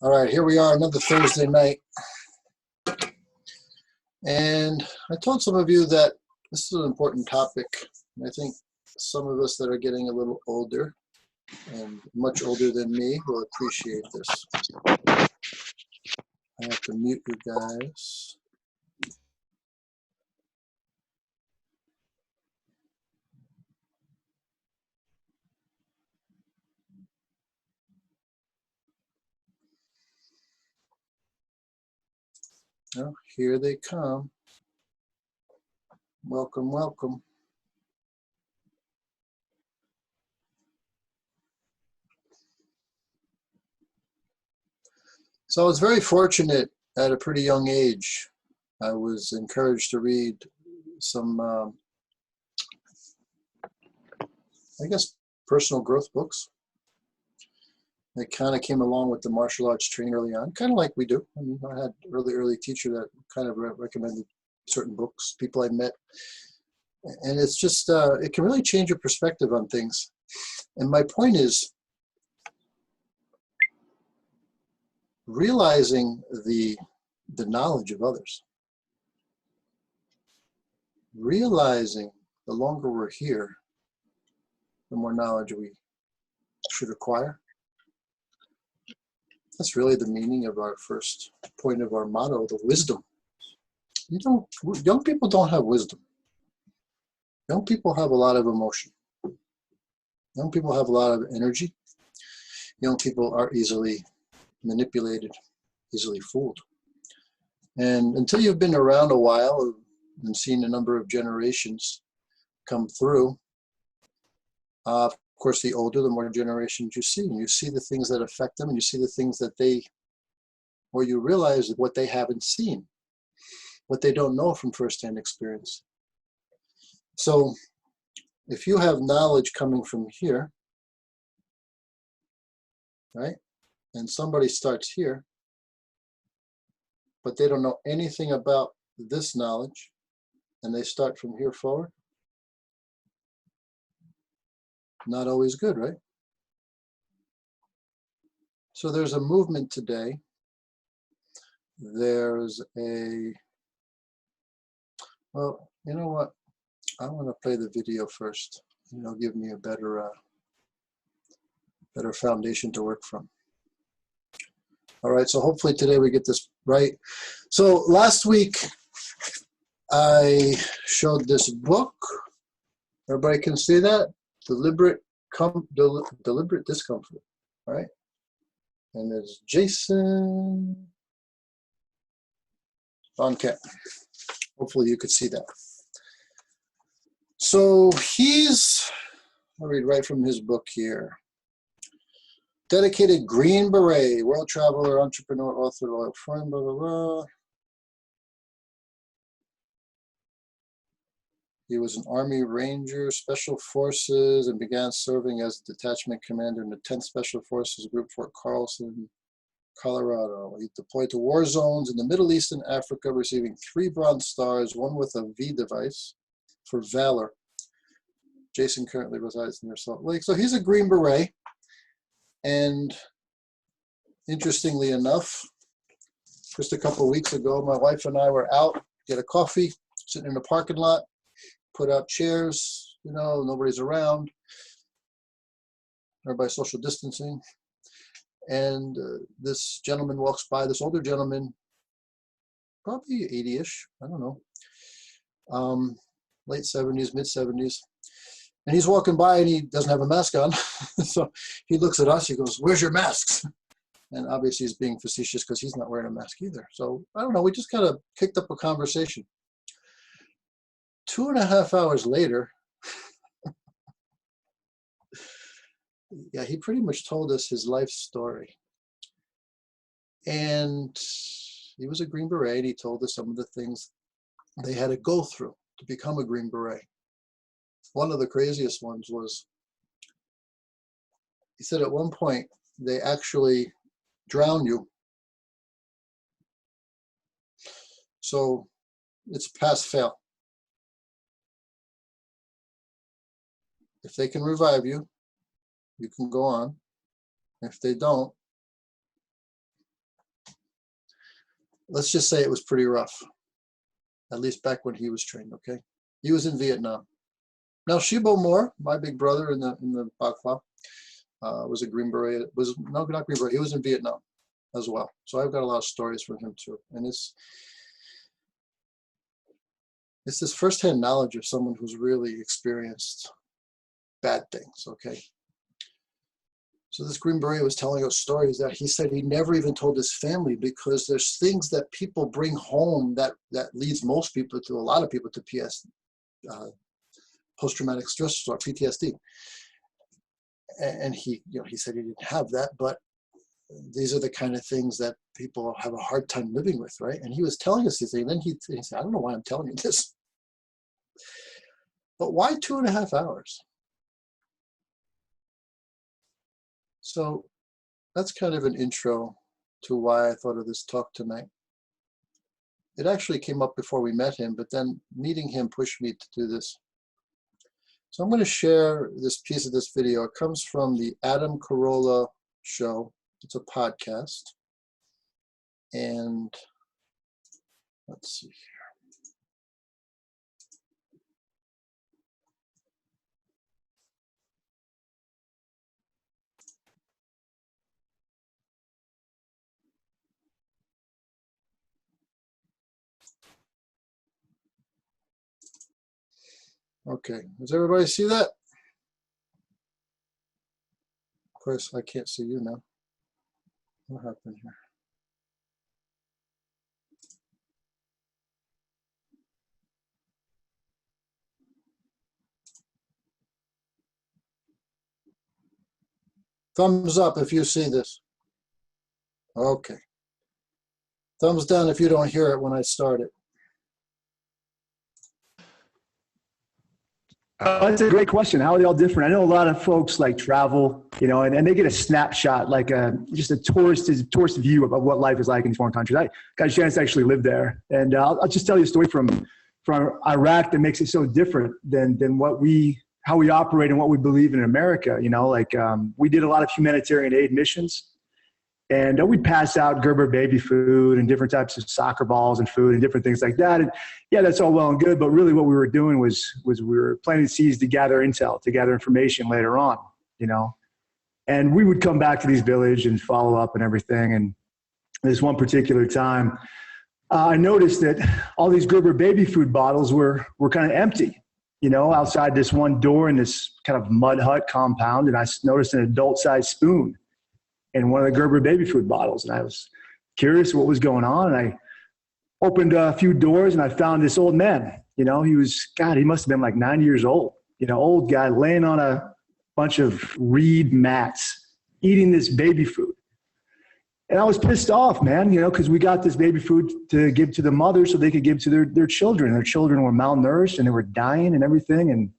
All right, here we are, another Thursday night. And I told some of you that this is an important topic. And I think some of us that are getting a little older and much older than me will appreciate this. I have to mute you guys. Oh, here they come. Welcome, welcome. So I was very fortunate at a pretty young age. I was encouraged to read some, I guess, personal growth books. It kind of came along with the martial arts training early on, kind of like we do. I mean, I had early teacher that kind of recommended certain books, people I met. And it's just, it can really change your perspective on things. And my point is realizing the knowledge of others. Realizing the longer we're here, the more knowledge we should acquire. That's really the meaning of our first point of our motto, the wisdom. Young people don't have wisdom. Young people have a lot of emotion. Young people have a lot of energy. Young people are easily manipulated, easily fooled. And until you've been around a while and seen a number of generations come through, of course, the older, the more generations you see. And you see the things that affect them, and you see the things that or you realize what they haven't seen, what they don't know from firsthand experience. So if you have knowledge coming from here, right, and somebody starts here, but they don't know anything about this knowledge, and they start from here forward, not always good, right? So there's a movement today. There's well, you know what? I want to play the video first. It'll give me a better foundation to work from. All right, so hopefully today we get this right. So last week I showed this book. Everybody can see that? Deliberate Discomfort, right? And there's Jason on camp. Hopefully you could see that. So I'll read right from his book here. Dedicated Green Beret, world traveler, entrepreneur, author, loyal friend, blah, blah, blah. He was an Army Ranger, Special Forces, and began serving as detachment commander in the 10th Special Forces Group, Fort Carlson, Colorado. He deployed to war zones in the Middle East and Africa, receiving 3 Bronze Stars, 1 with a V device for valor. Jason currently resides near Salt Lake. So he's a Green Beret. And interestingly enough, just a couple of weeks ago, my wife and I were out, get a coffee, sitting in the parking lot, put out chairs, nobody's around, everybody social distancing. And this gentleman walks by, this older gentleman, probably 80-ish, I don't know, late 70s, mid 70s. And he's walking by and he doesn't have a mask on. So he looks at us, he goes, "Where's your masks?" And obviously he's being facetious because he's not wearing a mask either. So I don't know, we just kind of kicked up a conversation. 2.5 hours later, yeah, he pretty much told us his life story. And he was a Green Beret, and he told us some of the things they had to go through to become a Green Beret. One of the craziest ones was, he said at one point, they actually drown you. So it's pass-fail. If they can revive you, you can go on. If they don't, let's just say it was pretty rough, at least back when he was trained, okay? He was in Vietnam. Now, Shibo Moore, my big brother in the Bagua, was a Green Beret, no, not Green Beret, he was in Vietnam as well. So I've got a lot of stories from him too. And it's this firsthand knowledge of someone who's really experienced bad things, okay? So this Green Beret was telling us stories that he said he never even told his family, because there's things that people bring home that leads most people to, a lot of people, to post-traumatic stress disorder, PTSD. And he said he didn't have that, but these are the kind of things that people have a hard time living with, right? And he was telling us these things, and then he said, I don't know why I'm telling you this, but why 2.5 hours? So that's kind of an intro to why I thought of this talk tonight. It actually came up before we met him, but then meeting him pushed me to do this. So I'm going to share this piece of this video. It comes from the Adam Carolla show. It's a podcast. And let's see here. Okay, does everybody see that? Of course, I can't see you now. What happened here? Thumbs up if you see this. Okay. Thumbs down if you don't hear it when I start it. That's a great question. How are they all different? I know a lot of folks like travel, and they get a snapshot, like just a tourist view of what life is like in foreign countries. I got a chance to actually live there. And I'll just tell you a story from Iraq that makes it so different than how we operate and what we believe in America. We did a lot of humanitarian aid missions. And we'd pass out Gerber baby food and different types of soccer balls and food and different things like that. And yeah, that's all well and good. But really what we were doing was we were planting seeds to gather intel, to gather information later on, And we would come back to these villages and follow up and everything. And this one particular time, I noticed that all these Gerber baby food bottles were kind of empty, outside this one door in this kind of mud hut compound. And I noticed an adult-sized spoon in one of the Gerber baby food bottles. And I was curious what was going on. And I opened a few doors and I found this old man. He must have been like 90 years old, old guy laying on a bunch of reed mats, eating this baby food. And I was pissed off, man, because we got this baby food to give to the mothers so they could give to their children. Their children were malnourished and they were dying and everything. And,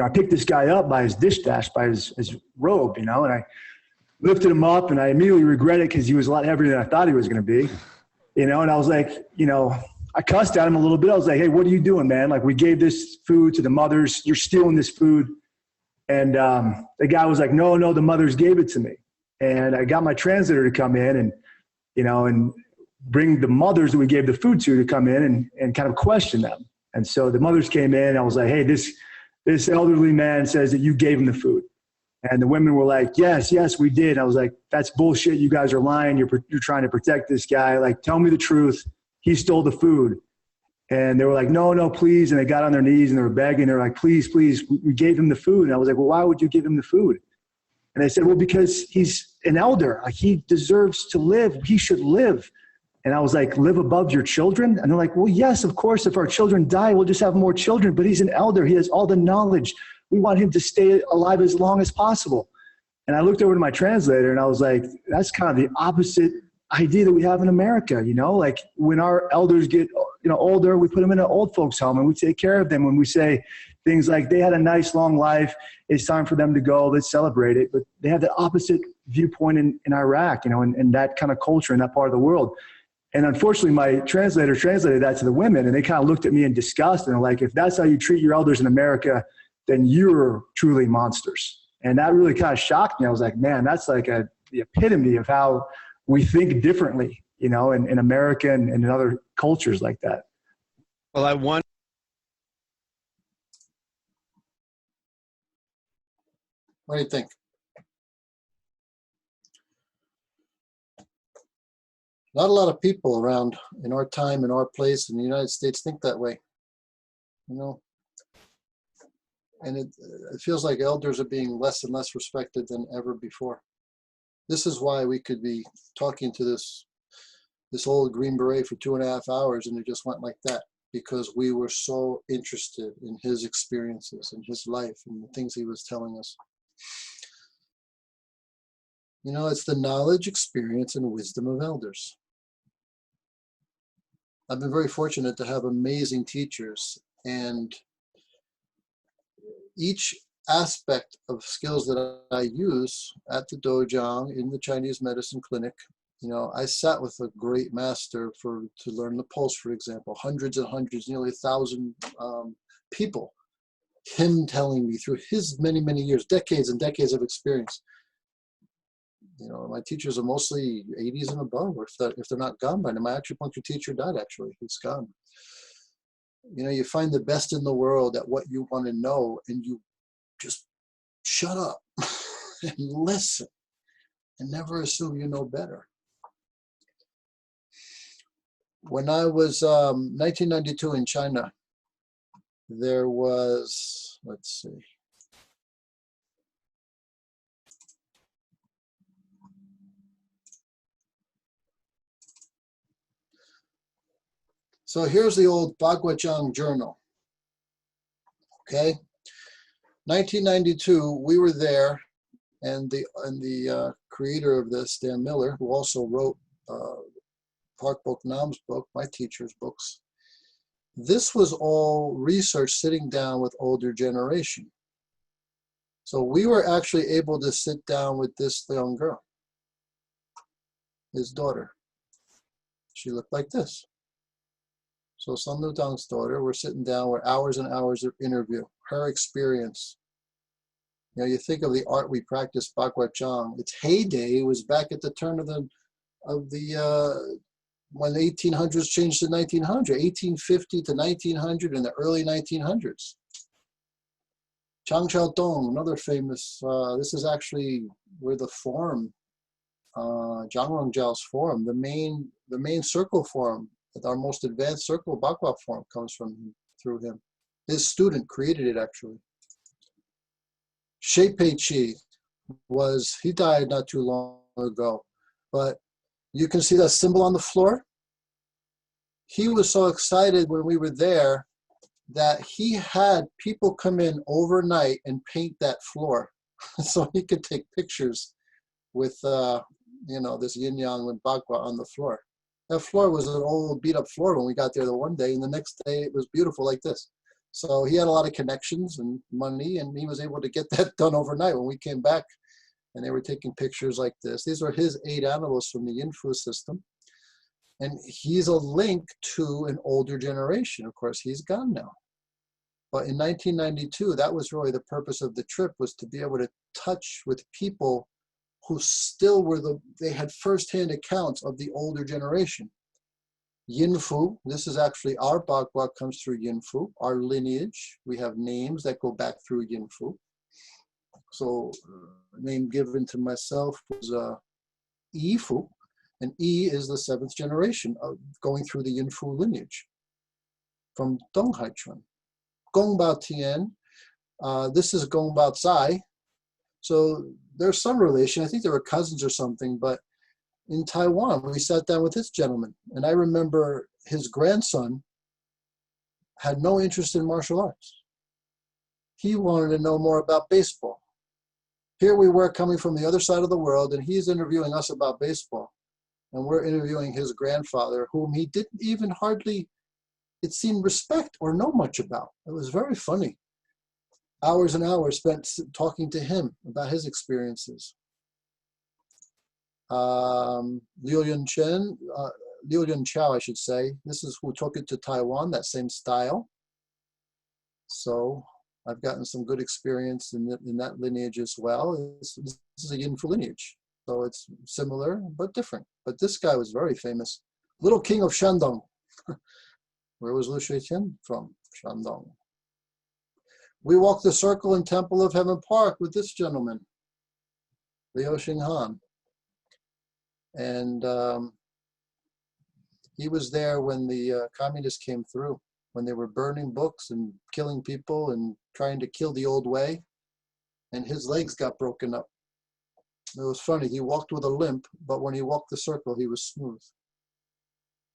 I picked this guy up by his dish dash, by his robe, and I lifted him up, and I immediately regretted it because he was a lot heavier than I thought he was going to be, and I was like, I cussed at him a little bit. I was like, hey, what are you doing, man? Like, we gave this food to the mothers. You're stealing this food. And the guy was like, no, the mothers gave it to me. And I got my translator to come in and, and bring the mothers that we gave the food to come in and kind of question them. And so the mothers came in, and I was like, hey, this elderly man says that you gave him the food. And the women were like, yes, we did. I was like, that's bullshit. You guys are lying. You're trying to protect this guy. Like, tell me the truth. He stole the food. And they were like, no, please. And they got on their knees and they were begging. They were like, please, we gave him the food. And I was like, well, why would you give him the food? And they said, well, because he's an elder. Like, he deserves to live. He should live. And I was like, live above your children? And they're like, well, yes, of course. If our children die, we'll just have more children. But he's an elder. He has all the knowledge. We want him to stay alive as long as possible. And I looked over to my translator and I was like, that's kind of the opposite idea that we have in America. Like, when our elders get, older, we put them in an old folks home and we take care of them. When we say things like, they had a nice long life, it's time for them to go, let's celebrate it. But they have the opposite viewpoint in Iraq, in that kind of culture in that part of the world. And unfortunately, my translator translated that to the women, and they kind of looked at me in disgust and they're like, if that's how you treat your elders in America, then you're truly monsters. And that really kind of shocked me. I was like, man, that's like the epitome of how we think differently, you know, in America and in other cultures like that. Well, I want. What do you think? Not a lot of people around in our time, in our place, in the United States think that way, you know. And it feels like elders are being less and less respected than ever before. This is why we could be talking to this old Green Beret for 2.5 hours and it just went like that, because we were so interested in his experiences and his life and the things he was telling us. You know, it's the knowledge, experience, and wisdom of elders. I've been very fortunate to have amazing teachers, and each aspect of skills that I use at the dojang, in the Chinese medicine clinic, you know, I sat with a great master to learn the pulse, for example, hundreds and hundreds, nearly 1,000 people, him telling me through his many, many years, decades and decades of experience. You know, my teachers are mostly 80s and above, or if they're not gone by now. My acupuncture teacher died, actually. He's gone. You know, you find the best in the world at what you want to know, and you just shut up and listen and never assume you know better. When I was 1992 in China, there was, let's see, so here's the old Bagua journal. Okay, 1992, we were there, and the creator of this, Dan Miller, who also wrote Park Bok Nam's book, my teacher's books. This was all research sitting down with older generation. So we were actually able to sit down with this young girl, his daughter. She looked like this. So Sun Lutang's daughter, we're sitting down, we're hours and hours of interview, her experience. You know, you think of the art we practice, Bagua Zhang, its heyday was back at the turn of the when the 1800s changed to 1900, 1850 to 1900, in the early 1900s. Chang Chao Dong, another famous, this is actually where the form, Zhang Rongjiao's form, the main circle form, our most advanced circle Bagua form, comes through him. His student created it, actually. Shi Pei Chi he died not too long ago, but you can see that symbol on the floor. He was so excited when we were there that he had people come in overnight and paint that floor so he could take pictures with, you know, this yin yang and Bagua on the floor. That floor was an old beat up floor when we got there the one day, and the next day it was beautiful like this. So he had a lot of connections and money, and he was able to get that done overnight. When we came back and they were taking pictures like this, these are his 8 animals from the Yin Fu system. And he's a link to an older generation. Of course, he's gone now. But in 1992, that was really the purpose of the trip, was to be able to touch with people who still they had firsthand accounts of the older generation. Yin Fu, this is actually our Bagua, comes through Yin Fu, our lineage. We have names that go back through Yin Fu. So name given to myself was Yi Fu, and Yi is the 7th generation of going through the Yin Fu lineage from Dong Hai Chun. Gong Bao Tian, this is Gong Bao Zai. So there's some relation. I think they were cousins or something, but in Taiwan, we sat down with this gentleman, and I remember his grandson had no interest in martial arts. He wanted to know more about baseball. Here we were coming from the other side of the world, and he's interviewing us about baseball. And we're interviewing his grandfather, whom he didn't even hardly, it seemed, respect or know much about. It was very funny. Hours and hours spent talking to him about his experiences. Liu Yun Chao, I should say. This is who took it to Taiwan, that same style. So I've gotten some good experience in that lineage as well. This is a Yin Fu lineage. So it's similar, but different. But this guy was very famous. Little King of Shandong. Where was Lu Shuitian from? Shandong. We walked the circle in Temple of Heaven Park with this gentleman, Liu Xinghan. And he was there when the communists came through, when they were burning books and killing people and trying to kill the old way. And his legs got broken up. It was funny. He walked with a limp, but when he walked the circle, he was smooth.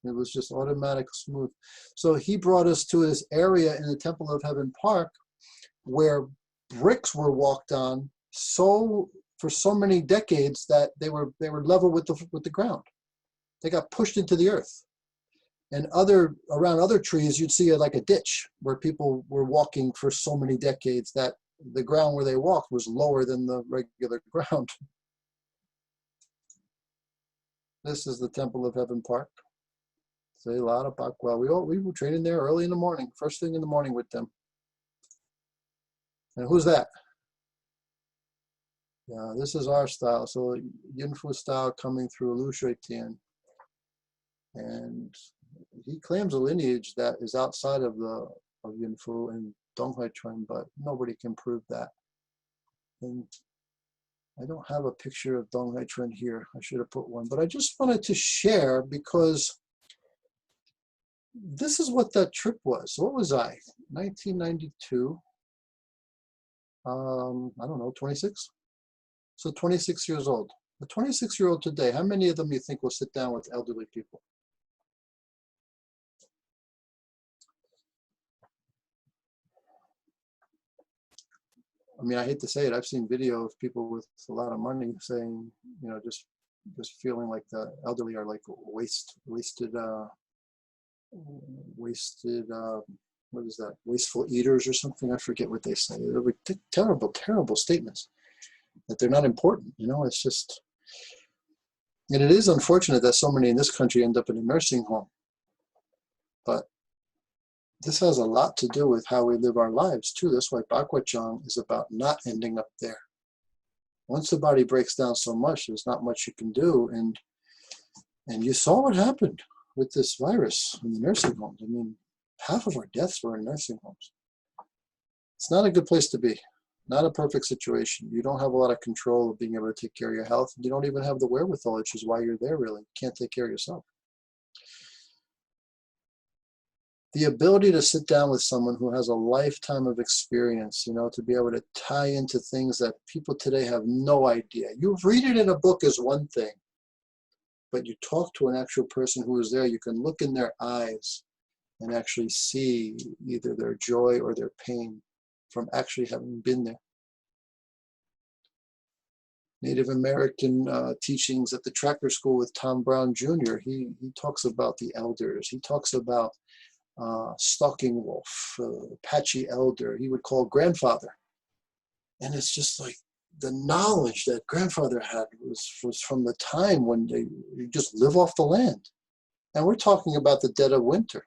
It was just automatic smooth. So he brought us to this area in the Temple of Heaven Park where bricks were walked on for so many decades that they were level with the ground. They got pushed into the earth. And around other trees, you'd see like a ditch where people were walking for so many decades that the ground where they walked was lower than the regular ground. This is the Temple of Heaven Park. Say a lot of Bagua. We were training there early in the morning, first thing in the morning with them. And who's that? Yeah, this is our style. So Yunfu style coming through Lu Shuitian. And he claims a lineage that is outside of Yunfu and Donghai Chuan, but nobody can prove that. And I don't have a picture of Donghai Chuan here. I should have put one, but I just wanted to share because this is what that trip was. What was I? 1992. I don't know, 26? So 26 years old. A 26-year-old today, how many of them you think will sit down with elderly people? I mean, I hate to say it. I've seen video of people with a lot of money saying, you know, just feeling like the elderly are like wasted, what is that? Wasteful eaters or something. I forget what they say. They're terrible, terrible statements that they're not important. You know, it's just, and it is unfortunate that so many in this country end up in a nursing home. But this has a lot to do with how we live our lives too. That's why Bagua Zhang is about not ending up there. Once the body breaks down so much, there's not much you can do. And you saw what happened with this virus in the nursing homes. I mean, half of our deaths were in nursing homes. It's not a good place to be. Not a perfect situation. You don't have a lot of control of being able to take care of your health. You don't even have the wherewithal, which is why you're there really. You can't take care of yourself. The ability to sit down with someone who has a lifetime of experience, you know, to be able to tie into things that people today have no idea. You read it in a book is one thing, but you talk to an actual person who is there, you can look in their eyes and actually see either their joy or their pain from actually having been there. Native American teachings at the Tracker School with Tom Brown Jr., he talks about the elders. He talks about Stalking Wolf, Apache Elder, he would call grandfather. And it's just like the knowledge that grandfather had was from the time when you just live off the land. And we're talking about the dead of winter.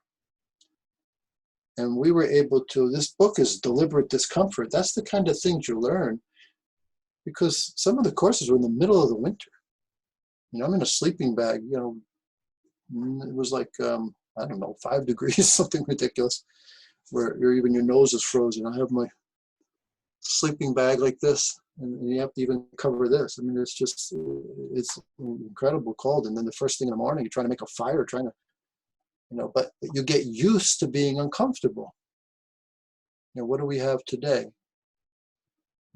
And we were able to, this book is Deliberate Discomfort. That's the kind of things you learn because some of the courses were in the middle of the winter. You know, I'm in a sleeping bag, you know, it was like, I don't know, 5 degrees, something ridiculous, where even your nose is frozen. I have my sleeping bag like this, and you have to even cover this. I mean, it's just, it's incredible cold. And then the first thing in the morning, you're trying to make a fire, trying to, you know, but you get used to being uncomfortable. You know, what do we have today?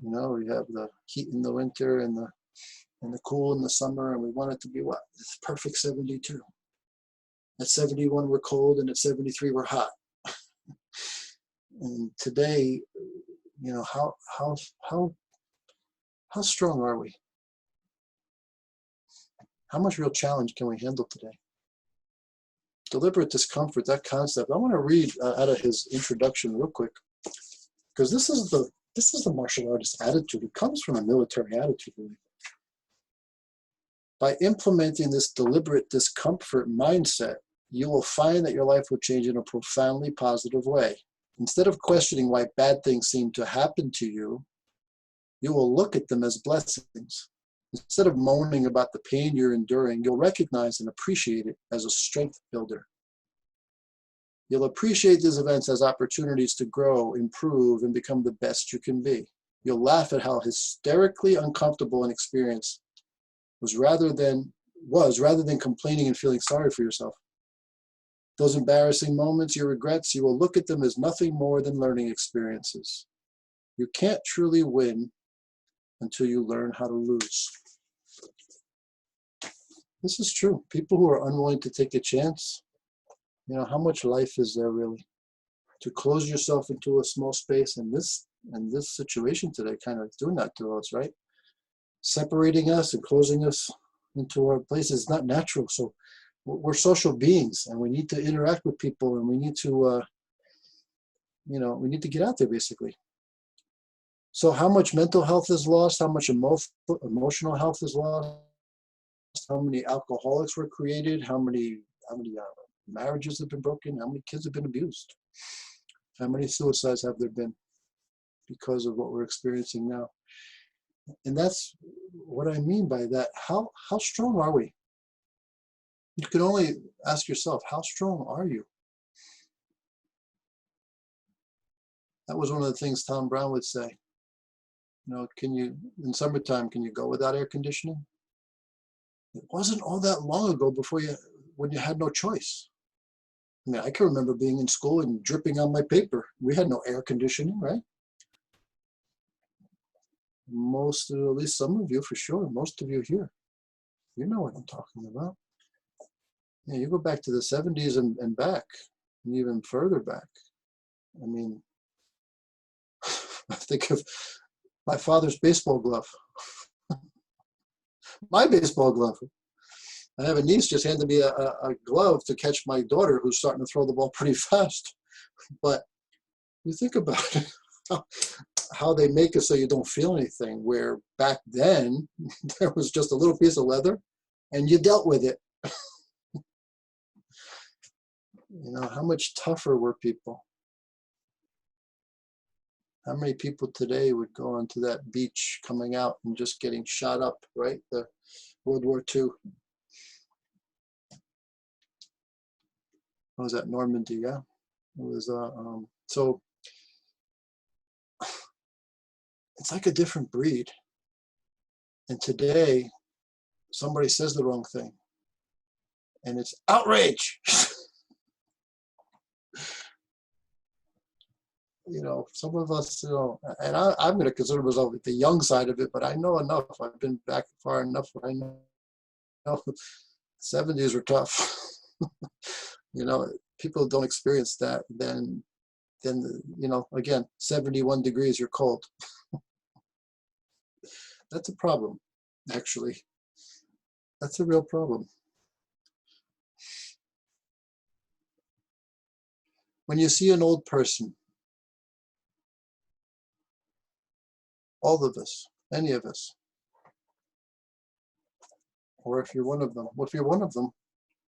You know, we have the heat in the winter and the cool in the summer, and we want it to be what? It's perfect 72. At 71 we're cold, and at 73 we're hot. And today, you know, how strong are we? How much real challenge can we handle today? Deliberate discomfort, that concept. I want to read out of his introduction real quick, because this is the martial artist attitude. It comes from a military attitude, really. By implementing this deliberate discomfort mindset, you will find that your life will change in a profoundly positive way. Instead of questioning why bad things seem to happen to you, you will look at them as blessings. Instead of moaning about the pain you're enduring, you'll recognize and appreciate it as a strength builder. You'll appreciate these events as opportunities to grow, improve, and become the best you can be. You'll laugh at how hysterically uncomfortable an experience was rather than complaining and feeling sorry for yourself. Those embarrassing moments, your regrets, you will look at them as nothing more than learning experiences. You can't truly win until you learn how to lose. This is true. People who are unwilling to take a chance, you know, how much life is there really? To close yourself into a small space, and this situation today kind of doing that to us, right? Separating us and closing us into our place is not natural. So we're social beings, and we need to interact with people, and we need to, we need to get out there basically. So how much mental health is lost? How much emotional health is lost? How many alcoholics were created? How many marriages have been broken? How many kids have been abused? How many suicides have there been because of what we're experiencing now? And that's what I mean by that. How strong are we? You can only ask yourself, how strong are you? That was one of the things Tom Brown would say. You know, in summertime, can you go without air conditioning? It wasn't all that long ago when you had no choice. I mean, I can remember being in school and dripping on my paper. We had no air conditioning, right? At least some of you for sure, most of you here, you know what I'm talking about. Yeah, you go back to the 70s and back, and even further back. I mean, I think of my father's baseball glove. My baseball glove. I have a niece just handed me a glove to catch my daughter who's starting to throw the ball pretty fast. But you think about it, how they make it so you don't feel anything, where back then there was just a little piece of leather and you dealt with it. You know, how much tougher were people? How many people today would go onto that beach coming out and just getting shot up, right? The World War II. What was that, Normandy? Yeah, it was. So it's like a different breed. And today, somebody says the wrong thing, and it's outrage. You know, some of us, you know, and I'm going to consider myself the young side of it, but I know enough. I've been back far enough where I know 70s were tough. You know, people don't experience that, then you know, again, 71 degrees, you're cold. That's a problem, actually. That's a real problem. When you see an old person, all of us, any of us, or if you're one of them, well, if you're one of them,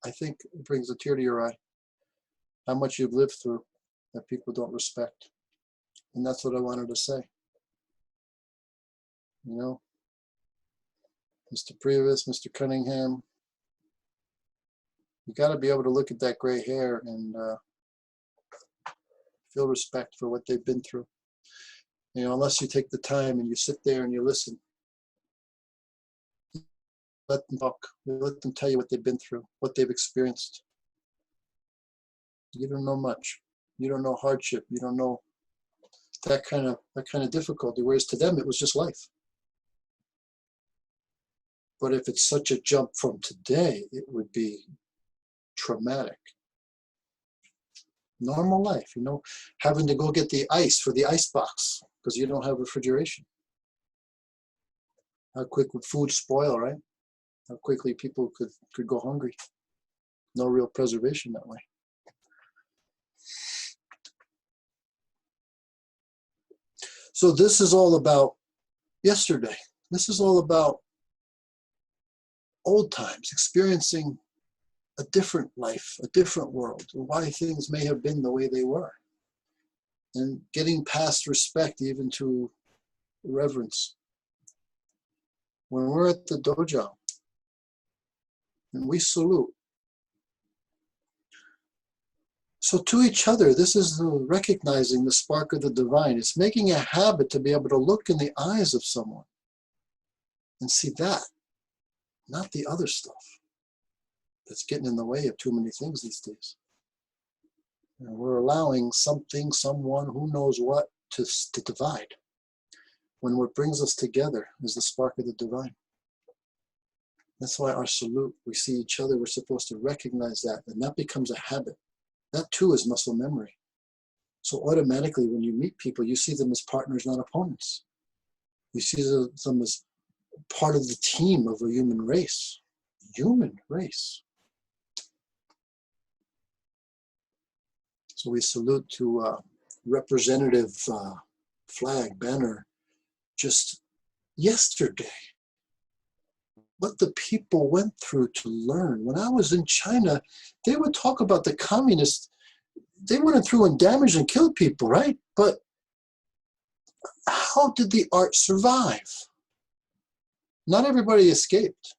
I think it brings a tear to your eye. How much you've lived through that people don't respect. And that's what I wanted to say. You know, Mr. Previs, Mr. Cunningham, you got to be able to look at that gray hair and feel respect for what they've been through. You know, unless you take the time and you sit there and you listen. Let them talk. Let them tell you what they've been through, what they've experienced. You don't know much. You don't know hardship. You don't know that kind of difficulty. Whereas to them, it was just life. But if it's such a jump from today, it would be traumatic. Normal life, you know, having to go get the ice for the ice box because you don't have refrigeration. How quick would food spoil, right? How quickly people could go hungry. No real preservation that way. So this is all about yesterday. This is all about old times, experiencing a different life, a different world, why things may have been the way they were. And getting past respect even to reverence. when we're at the dojo and we salute. So to each other, this is the recognizing the spark of the divine. It's making a habit to be able to look in the eyes of someone and see that, not the other stuff that's getting in the way of too many things these days. And we're allowing something, someone, who knows what, to divide, when what brings us together is the spark of the divine. That's why our salute, we see each other, we're supposed to recognize that, and that becomes a habit. That too is muscle memory. So automatically when you meet people, you see them as partners, not opponents. You see them as part of the team of a human race. Human race. So we salute to representative flag, banner, just yesterday. What the people went through to learn. When I was in China, they would talk about the communists. They went through and damaged and killed people, right? But how did the art survive? Not everybody escaped.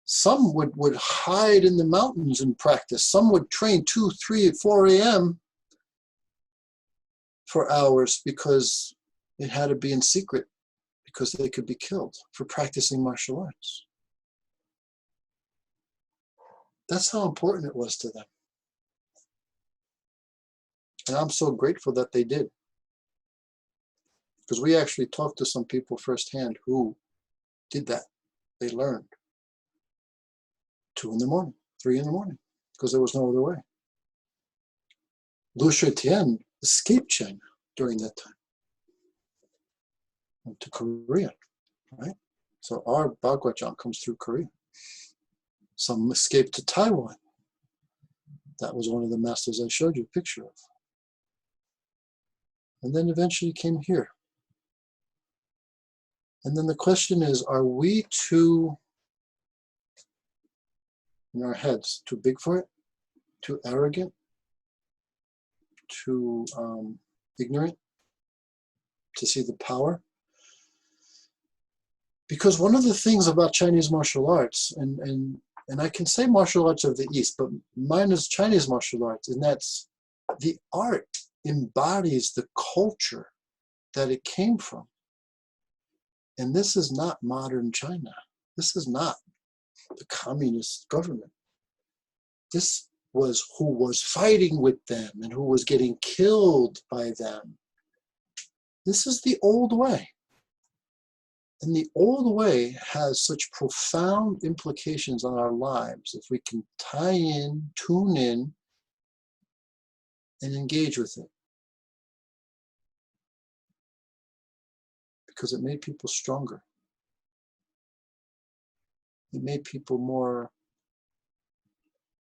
Some would hide in the mountains and practice. Some would train 2, 3, 4 a.m. for hours because it had to be in secret, because they could be killed for practicing martial arts. That's how important it was to them. And I'm so grateful that they did. Because we actually talked to some people firsthand who did that. They learned. 2 in the morning, 3 in the morning, because there was no other way. Lu Shietian escaped China during that time. Went to Korea, right? So our Bagua Zhang comes through Korea. Some escaped to Taiwan. That was one of the masters I showed you a picture of. And then eventually came here. And then the question is, are we too, in our heads, too big for it? Too arrogant? Too ignorant to see the power? Because one of the things about Chinese martial arts, and I can say martial arts of the East, but mine is Chinese martial arts, and that's the art embodies the culture that it came from. And this is not modern China. This is not the communist government. This was who was fighting with them and who was getting killed by them. This is the old way. And the old way has such profound implications on our lives if we can tie in, tune in, and engage with it. Because it made people stronger. It made people more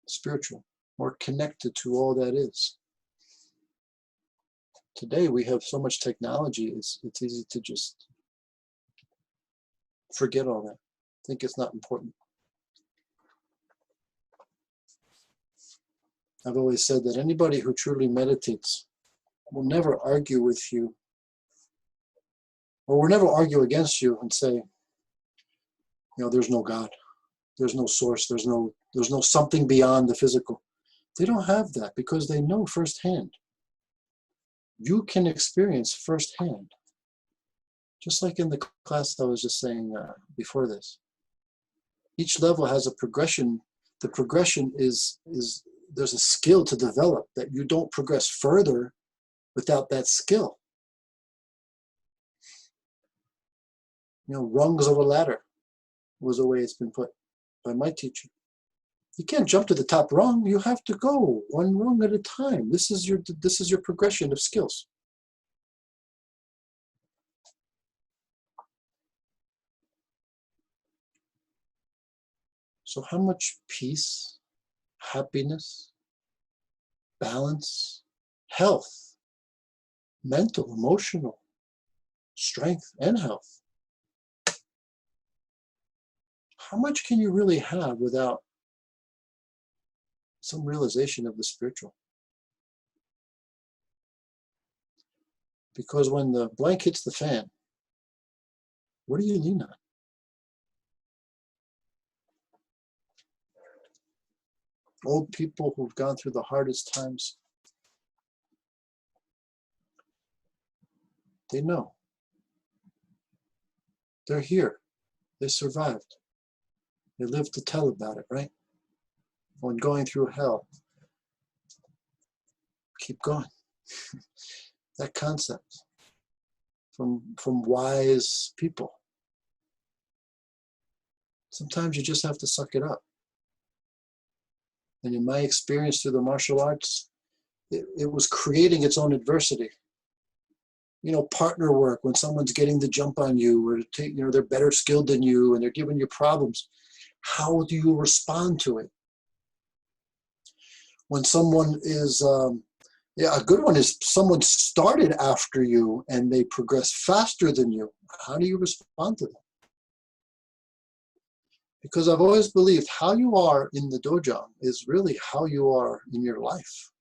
spiritual, more connected to all that is. Today we have so much technology, it's easy to just forget all that. Think it's not important. I've always said that anybody who truly meditates will never argue with you, or will never argue against you and say, there's no God, there's no source, there's no something beyond the physical. They don't have that because they know firsthand. You can experience firsthand. Just like in the class I was just saying before this. Each level has a progression. The progression is there's a skill to develop that you don't progress further without that skill. Rungs of a ladder was the way it's been put by my teacher. You can't jump to the top rung. You have to go one rung at a time. This is your progression of skills. So how much peace, happiness, balance, health, mental, emotional, strength, and health, how much can you really have without some realization of the spiritual? Because when the blank hits the fan, What do you lean on? Old people who've gone through the hardest times, they know. They're here. They survived. They lived to tell about it, right? When going through hell, keep going. That concept from wise people. Sometimes you just have to suck it up. And in my experience through the martial arts, it was creating its own adversity. You know, partner work, when someone's getting the jump on you, or they're better skilled than you and they're giving you problems. How do you respond to it? When someone is, a good one is someone started after you and they progress faster than you. How do you respond to them? Because I've always believed how you are in the dojo is really how you are in your life.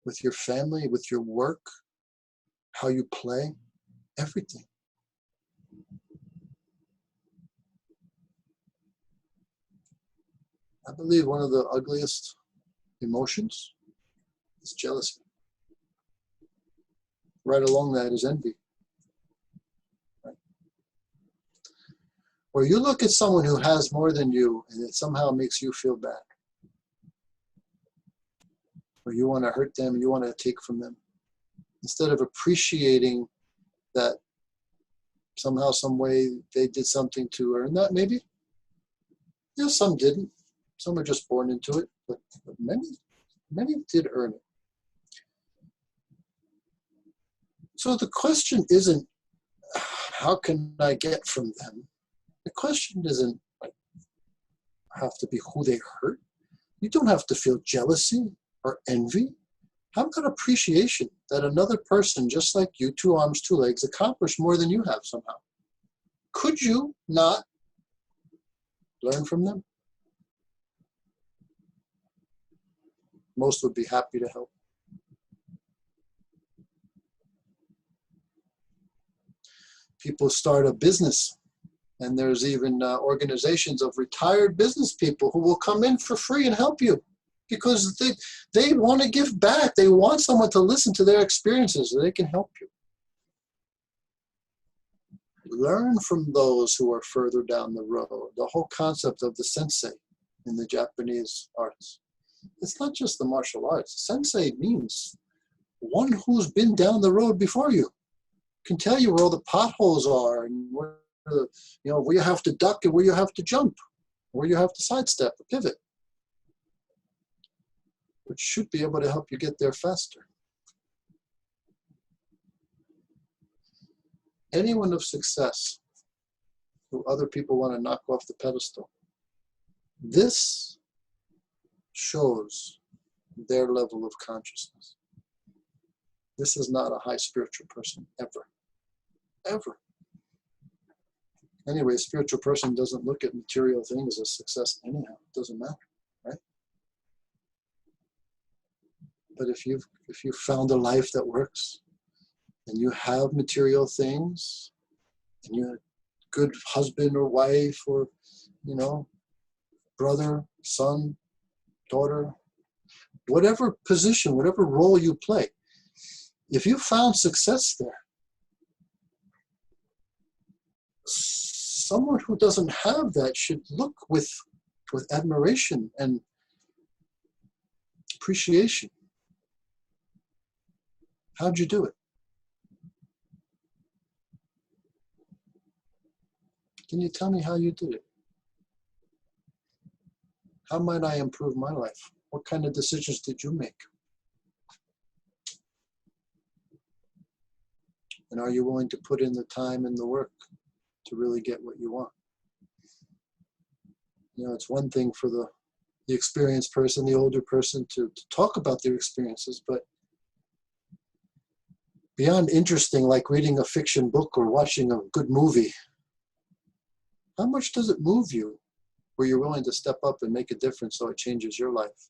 With your family, with your work, how you play, everything. I believe one of the ugliest emotions is jealousy. Right along that is envy. Right? Or you look at someone who has more than you and it somehow makes you feel bad. Or you want to hurt them, you want to take from them. Instead of appreciating that somehow, some way they did something to earn that, maybe. Yeah, some didn't. Some are just born into it, but many did earn it. So the question isn't, how can I get from them? The question isn't, have to be who they hurt. You don't have to feel jealousy or envy. How about appreciation that another person, just like you, 2 arms, 2 legs, accomplished more than you have somehow? Could you not learn from them? Most would be happy to help. People start a business, and there's even organizations of retired business people who will come in for free and help you because they want to give back. They want someone to listen to their experiences so they can help you. Learn from those who are further down the road. The whole concept of the sensei in the Japanese arts. It's not just the martial arts. Sensei means one who's been down the road before you. Can tell you where all the potholes are and where you have to duck and where you have to jump, where you have to sidestep or pivot, which should be able to help you get there faster. Anyone of success who other people want to knock off the pedestal, this shows their level of consciousness. This is not a high spiritual person, ever. Ever. Anyway, a spiritual person doesn't look at material things as success anyhow. It doesn't matter, right? But if you've found a life that works, and you have material things, and you're a good husband or wife or, brother, son, daughter, whatever position, whatever role you play, if you found success there, someone who doesn't have that should look with admiration and appreciation. How'd you do it? Can you tell me how you did it? How might I improve my life? What kind of decisions did you make? And are you willing to put in the time and the work to really get what you want? It's one thing for the experienced person, the older person, to talk about their experiences, but beyond interesting, like reading a fiction book or watching a good movie, how much does it move you where you're willing to step up and make a difference so it changes your life?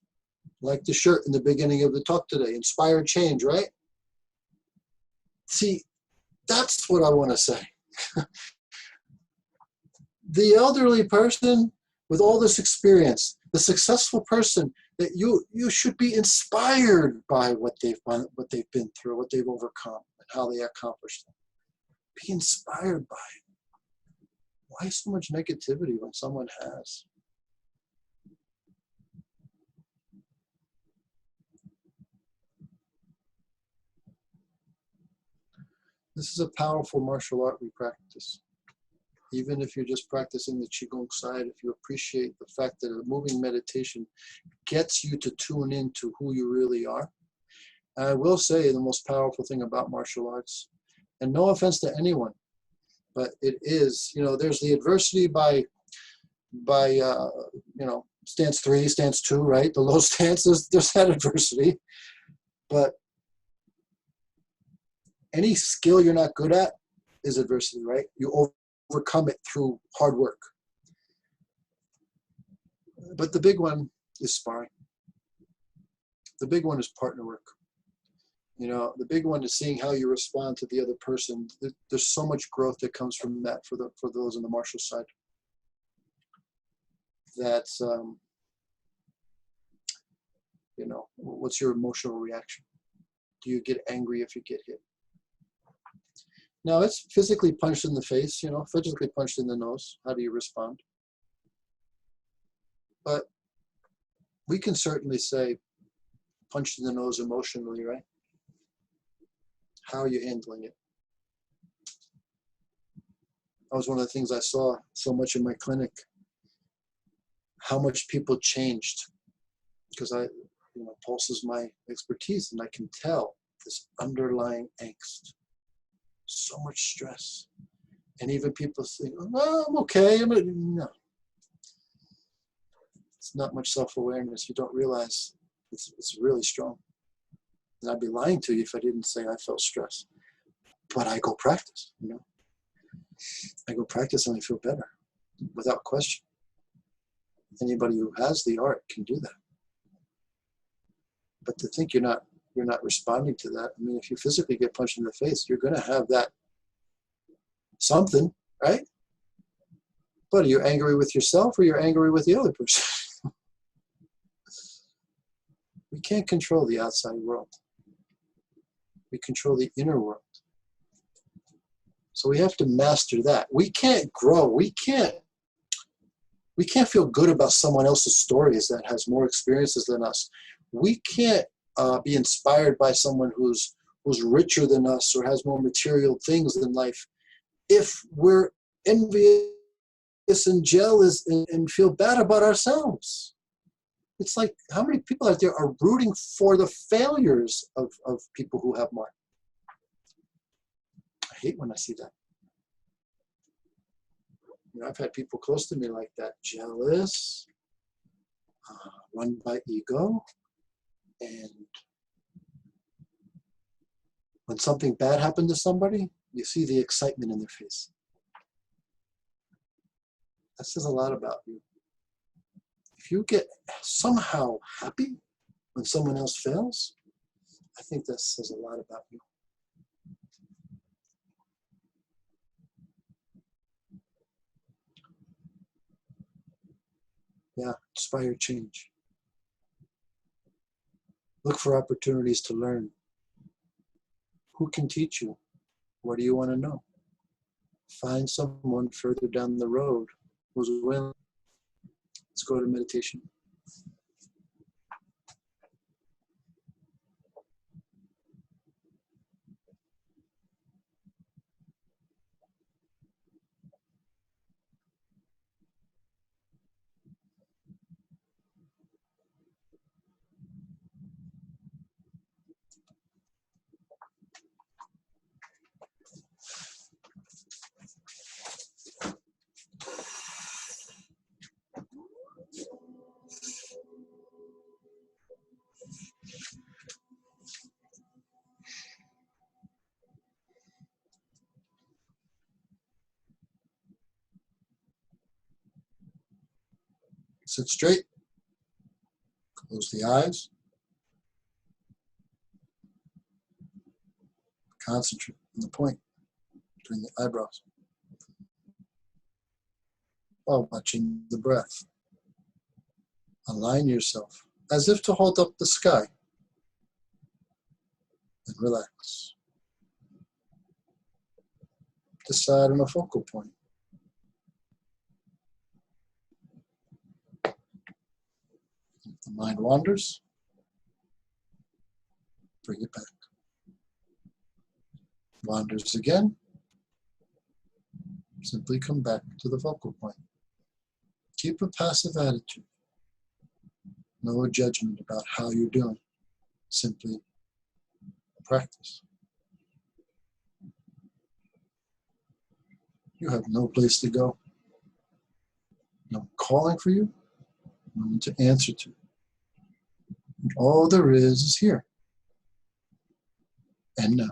Like the shirt in the beginning of the talk today, inspired change, right? See, that's what I want to say. the elderly person with all this experience, the successful person, that you should be inspired by what they've been through, what they've overcome, and how they accomplished it. Be inspired by it. Why so much negativity when someone has? This is a powerful martial art we practice. Even if you're just practicing the Qigong side, if you appreciate the fact that a moving meditation gets you to tune into who you really are. And I will say the most powerful thing about martial arts, and no offense to anyone, but it is, there's the adversity by stance 3, stance 2, right? The low stances, there's that adversity. But any skill you're not good at is adversity, right? You overcome it through hard work. But the big one is sparring. The big one is partner work. The big one is seeing how you respond to the other person. There's so much growth that comes from that for those on the martial side. That's, what's your emotional reaction? Do you get angry if you get hit? Now, it's physically punched in the face, physically punched in the nose. How do you respond? But we can certainly say punched in the nose emotionally, right? How are you handling it? That was one of the things I saw so much in my clinic, how much people changed. Because Pulse is my expertise, and I can tell this underlying angst. So much stress. And even people think, oh, I'm okay. No. It's not much self-awareness. You don't realize it's really strong. And I'd be lying to you if I didn't say I felt stress. But I go practice, I go practice and I feel better, without question. Anybody who has the art can do that. But to think you're not responding to that, if you physically get punched in the face, you're going to have that something, right? But are you angry with yourself or you're angry with the other person? We can't control the outside world. We control the inner world. So we have to master that. We can't grow. We can't feel good about someone else's stories that has more experiences than us. We can't be inspired by someone who's richer than us or has more material things than life if we're envious and jealous and feel bad about ourselves. It's like, how many people out there are rooting for the failures of people who have more? I hate when I see that. I've had people close to me like that, jealous, run by ego, and when something bad happened to somebody, you see the excitement in their face. That says a lot about you. If you get somehow happy when someone else fails, I think that says a lot about you. Yeah, inspire change. Look for opportunities to learn. Who can teach you? What do you want to know? Find someone further down the road who's willing. Let's go to meditation. Sit straight. Close the eyes. Concentrate on the point between the eyebrows. while watching the breath. Align yourself as if to hold up the sky and relax. Decide on a focal point. If the mind wanders, bring it back. Wanders again, simply come back to the focal point. Keep a passive attitude. No judgment about how you're doing. Simply practice. You have no place to go. No one calling for you. No one to answer to. And all there is here. And now.